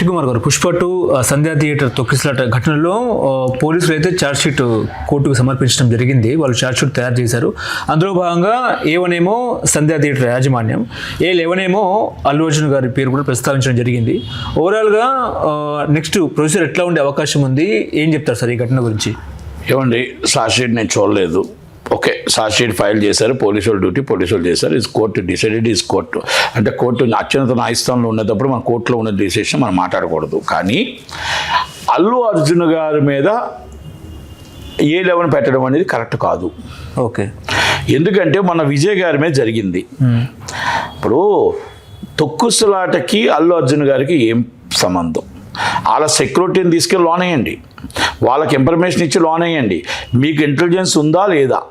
కుమార్ గారు పుష్ప 2 సంధ్యా థియేటర్ తొక్కిసలాట ఘటనలో పోలీసులు అయితే ఛార్జ్షీట్ కోర్టుకు సమర్పించడం జరిగింది. వాళ్ళు ఛార్జ్షీట్ తయారు చేశారు. అందులో భాగంగా ఏవనేమో సంధ్యా థియేటర్ యాజమాన్యం, ఏవనేమో అల్లు అర్జున్ గారి పేరు కూడా ప్రస్తావించడం జరిగింది. ఓవరాల్గా నెక్స్ట్ ప్రొసీజర్ ఎట్లా ఉండే అవకాశం ఉంది, ఏం చెప్తారు సార్ ఈ ఘటన గురించి? ఏమండి, ఛార్జ్షీట్ నేను చూడలేదు. ఓకే, ఛార్జ్షీట్ ఫైల్ చేశారు, పోలీసుల డ్యూటీ పోలీసులు చేశారు. Is court decided, is court అంటే కోర్టు అత్యున్నత న్యాయస్థానంలో ఉన్నప్పుడు మన కోర్టులో ఉన్న డిసిషన్ మనం మాట్లాడకూడదు. కానీ అల్లు అర్జున్ గారి మీద A11 పెట్టడం అనేది కరెక్ట్ కాదు. ఓకే, ఎందుకంటే మన విజయ్ గారి మీద జరిగింది. ఇప్పుడు తొక్కుసలాటకి అల్లు అర్జున్ గారికి ఏం సంబంధం? వాళ్ళ సెక్యూరిటీని తీసుకెళ్ళి లోన్ వేయండి, వాళ్ళకి ఇన్ఫర్మేషన్ ఇచ్చి లోన్ వేయండి. మీకు ఇంటెలిజెన్స్ ఉందా లేదా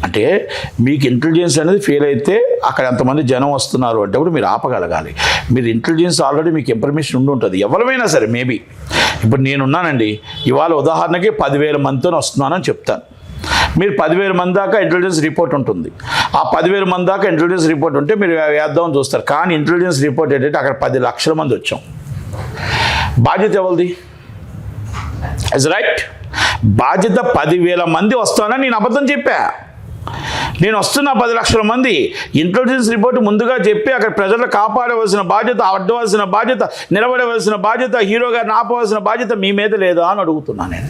అంటే, మీకు ఇంటెలిజెన్స్ అనేది ఫెయిల్ అయితే అక్కడ ఎంతమంది జనం వస్తున్నారు అంటే అప్పుడు మీరు ఆపగలగాలి. మీరు ఇంటెలిజెన్స్ ఆల్రెడీ మీకు ఇన్ఫర్మేషన్ ఉండి ఉంటుంది. ఎవరైనా సరే, మేబీ ఇప్పుడు నేనున్నానండి, ఇవాళ ఉదాహరణకి 10,000 మందితో వస్తున్నానని చెప్తాను. మీరు 10,000 మంది దాకా ఇంటెలిజెన్స్ రిపోర్ట్ ఉంటుంది. ఆ 10,000 మంది దాకా ఇంటెలిజెన్స్ రిపోర్ట్ ఉంటే మీరు వేద్దామని చూస్తారు. కానీ ఇంటెలిజెన్స్ రిపోర్ట్ ఏంటంటే అక్కడ 10 లక్షల మంది వచ్చాం. బాధ్యత ఎవరిది? Is right. బాధ్యత 10,000 మంది వస్తానని నేను అబద్ధం చెప్పా. నేను వస్తున్న 10 లక్షల మంది. ఇంటెలిజెన్స్ రిపోర్ట్ ముందుగా చెప్పి అక్కడ ప్రజలను కాపాడవలసిన బాధ్యత, అడ్డవలసిన బాధ్యత, నిలబడవలసిన బాధ్యత, హీరో గారిని ఆపవలసిన బాధ్యత మీ మీద లేదా అని అడుగుతున్నాను నేను.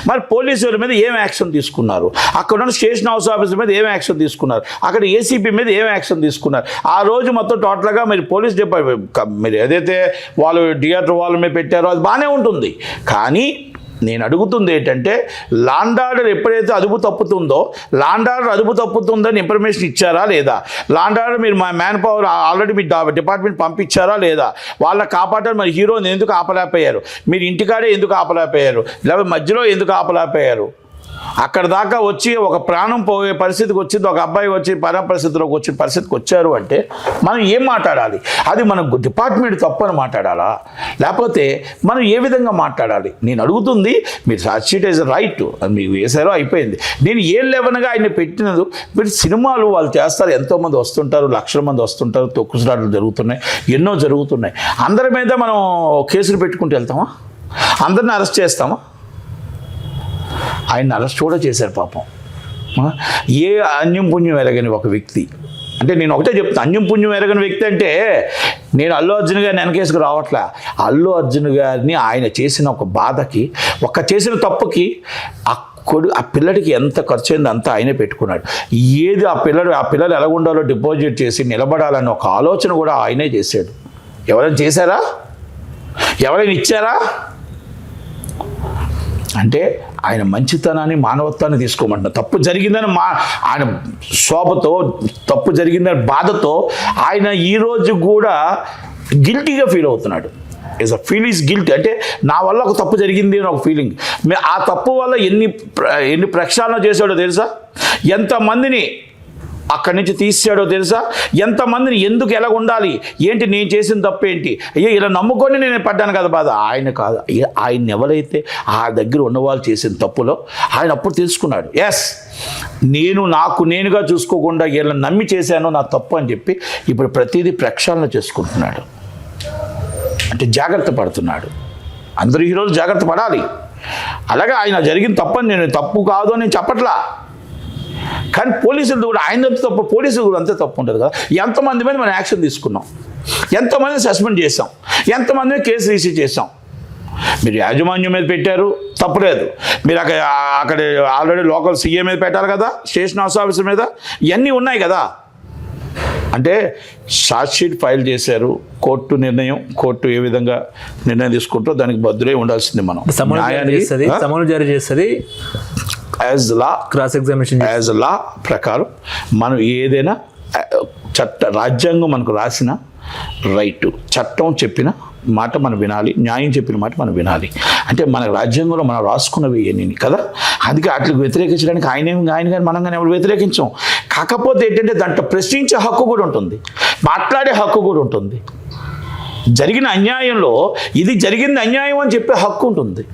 మరి పోలీసుల మీద ఏం యాక్షన్ తీసుకున్నారు? అక్కడ ఉన్న స్టేషన్ హౌస్ ఆఫీసర్ మీద ఏం యాక్షన్ తీసుకున్నారు? అక్కడ ఏసీపీ మీద ఏం యాక్షన్ తీసుకున్నారు? ఆ రోజు మొత్తం టోటల్గా మీరు పోలీస్ డిపార్ట్మెంట్ మీరు ఏదైతే వాళ్ళు థియేటర్ వాళ్ళ మీద పెట్టారో అది బాగానే ఉంటుంది. కానీ నేను అడుగుతుంది ఏంటంటే, లాండ్ ఆర్డర్ ఎప్పుడైతే అదుపు తప్పుతుందో, లాండ్ ఆర్డర్ అదుపు తప్పుతుందని ఇన్ఫర్మేషన్ ఇచ్చారా లేదా? లాండ్ ఆర్డర్ మీరు మా మ్యాన్ పవర్ ఆల్రెడీ మీ డిపార్ట్మెంట్ పంపించారా లేదా? వాళ్ళ కాపాడారు. మరి హీరోని ఎందుకు ఆపలేకపోయారు? మీరు ఇంటికాడే ఎందుకు ఆపలేకపోయారు? లేకపోతే మధ్యలో ఎందుకు ఆపలేకపోయారు? అక్కడ దాకా వచ్చి ఒక ప్రాణం పోయే పరిస్థితికి వచ్చింది, ఒక అబ్బాయి వచ్చి పరిస్థితిలోకి వచ్చిన పరిస్థితికి వచ్చారు అంటే మనం ఏం మాట్లాడాలి? అది మన డిపార్ట్మెంట్ తప్పని మాట్లాడాలా, లేకపోతే మనం ఏ విధంగా మాట్లాడాలి? నేను అడుగుతుంది, మీరు ఛార్జ్షీట్ ఈజ్ రైట్, అది మీకు వేసారో అయిపోయింది. నేను A11గా ఆయన పెట్టినది. మీరు సినిమాలు వాళ్ళు చేస్తారు, ఎంతోమంది వస్తుంటారు, లక్షల మంది వస్తుంటారు, తొక్కుసలాటలు జరుగుతున్నాయి, ఎన్నో జరుగుతున్నాయి. అందరి మీద మనం కేసులు పెట్టుకుంటూ వెళ్తామా? అందరిని అరెస్ట్ చేస్తామా? ఆయన అరెస్ట్ కూడా చేశారు పాపం. ఏ అన్యం పుణ్యం ఎరగని ఒక వ్యక్తి. అంటే నేను ఒకటే చెప్తాను, అన్యం పుణ్యం ఎరగని వ్యక్తి అంటే నేను అల్లు అర్జున్ గారిని వెనకేసుకు రావట్లే. అల్లు అర్జున్ గారిని ఆయన చేసిన ఒక బాధకి, చేసిన తప్పుకి ఆ పిల్లడికి ఎంత ఖర్చు అయిందో అంతా ఆయనే పెట్టుకున్నాడు. ఏది ఆ పిల్లలు ఎలా ఉండాలో డిపాజిట్ చేసి నిలబడాలని ఒక ఆలోచన కూడా ఆయనే చేశాడు. ఎవరైనా చేశారా? ఎవరైనా ఇచ్చారా? అంటే ఆయన మంచితనాన్ని, మానవత్వాన్ని తీసుకోమంటున్నారు. తప్పు జరిగిందని ఆయన శోభతో, తప్పు జరిగిందని బాధతో ఆయన ఈరోజు కూడా గిల్టీగా ఫీల్ అవుతున్నాడు. Is guilty. అంటే నా వల్ల ఒక తప్పు జరిగింది అని ఒక ఫీలింగ్. ఆ తప్పు వల్ల ఎన్ని ప్రక్షాళన చేశాడో తెలుసా? ఎంతమందిని అక్కడి నుంచి తీసాడో తెలుసా? ఎంతమందిని ఎందుకు ఎలా ఉండాలి, ఏంటి, నేను చేసిన తప్పు ఏంటి, అయ్యో ఇలా నమ్ముకొని నేను పడ్డాను కదా బాధ. ఆయన కాదు, ఆయన ఎవరైతే ఆ దగ్గర ఉన్నవాళ్ళు చేసిన తప్పులో ఆయన అప్పుడు తెలుసుకున్నాడు. ఎస్, నాకు నేనుగా చూసుకోకుండా ఇలా నమ్మి చేశాను నా తప్పు అని చెప్పి ఇప్పుడు ప్రతిదీ ప్రక్షాళన చేసుకుంటున్నాడు. అంటే జాగ్రత్త పడుతున్నాడు. అందరూ ఈరోజు జాగ్రత్త పడాలి. అలాగే ఆయన జరిగిన తప్పని నేను తప్పు కాదు అని నేను చెప్పట్లా. కానీ పోలీసులు కూడా ఆయన తప్పు, పోలీసులు కూడా అంతే తప్పు ఉంటుంది కదా. ఎంతమంది మీద మనం యాక్షన్ తీసుకున్నాం, ఎంతమందిని సస్పెండ్ చేసాం, ఎంతమంది కేసు రిసీవ్ చేసాం. మీరు యాజమాన్యం మీద పెట్టారు, తప్పులేదు. మీరు అక్కడ ఆల్రెడీ లోకల్ సీఏ మీద పెట్టారు కదా, స్టేషన్ హౌస్ ఆఫీసర్ మీద, ఇవన్నీ ఉన్నాయి కదా. అంటే ఛార్జ్షీట్ ఫైల్ చేశారు, కోర్టు నిర్ణయం, కోర్టు ఏ విధంగా నిర్ణయం తీసుకుంటారో దానికి బద్దులై ఉండాల్సింది. మనం సమన్లు జారీ చేస్తుంది. As law, cross examination, as law ప్రకారం మనం ఏదైనా రాజ్యాంగం మనకు రాసిన రైటు, చట్టం చెప్పిన మాట మనం వినాలి, న్యాయం చెప్పిన మాట మనం వినాలి. అంటే మన రాజ్యాంగంలో మనం రాసుకున్నవి ఎన్ని కదా. అందుకే వాటికి వ్యతిరేకించడానికి ఆయన కానీ మనం కానీ ఎవరు వ్యతిరేకించాం. కాకపోతే ఏంటంటే దాంట్లో ప్రశ్నించే హక్కు కూడా ఉంటుంది, మాట్లాడే హక్కు కూడా ఉంటుంది. జరిగిన అన్యాయంలో ఇది జరిగింది అన్యాయం అని చెప్పే హక్కు ఉంటుంది.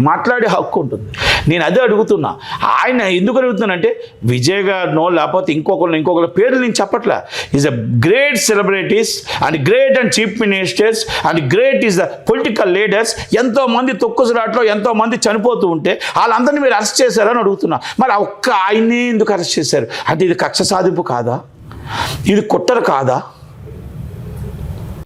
మాట్లాడే హక్కు ఉంటుంది. నేను అదే అడుగుతున్నా. ఆయన ఎందుకు అడుగుతున్నానంటే విజయ్ గారినో లేకపోతే ఇంకొకరు పేర్లు నేను చెప్పట్లే. Is a great celebrities and great and chief ministers and great is the political leaders. ఎంతోమంది తొక్కుసలాట్లో ఎంతోమంది చనిపోతూ ఉంటే వాళ్ళందరినీ మీరు అరెస్ట్ చేశారని అడుగుతున్నా. మరి ఆ ఒక్క ఆయన్ని ఎందుకు అరెస్ట్ చేశారు? అంటే ఇది కక్ష సాధింపు కాదా? ఇది కుట్ర కాదా?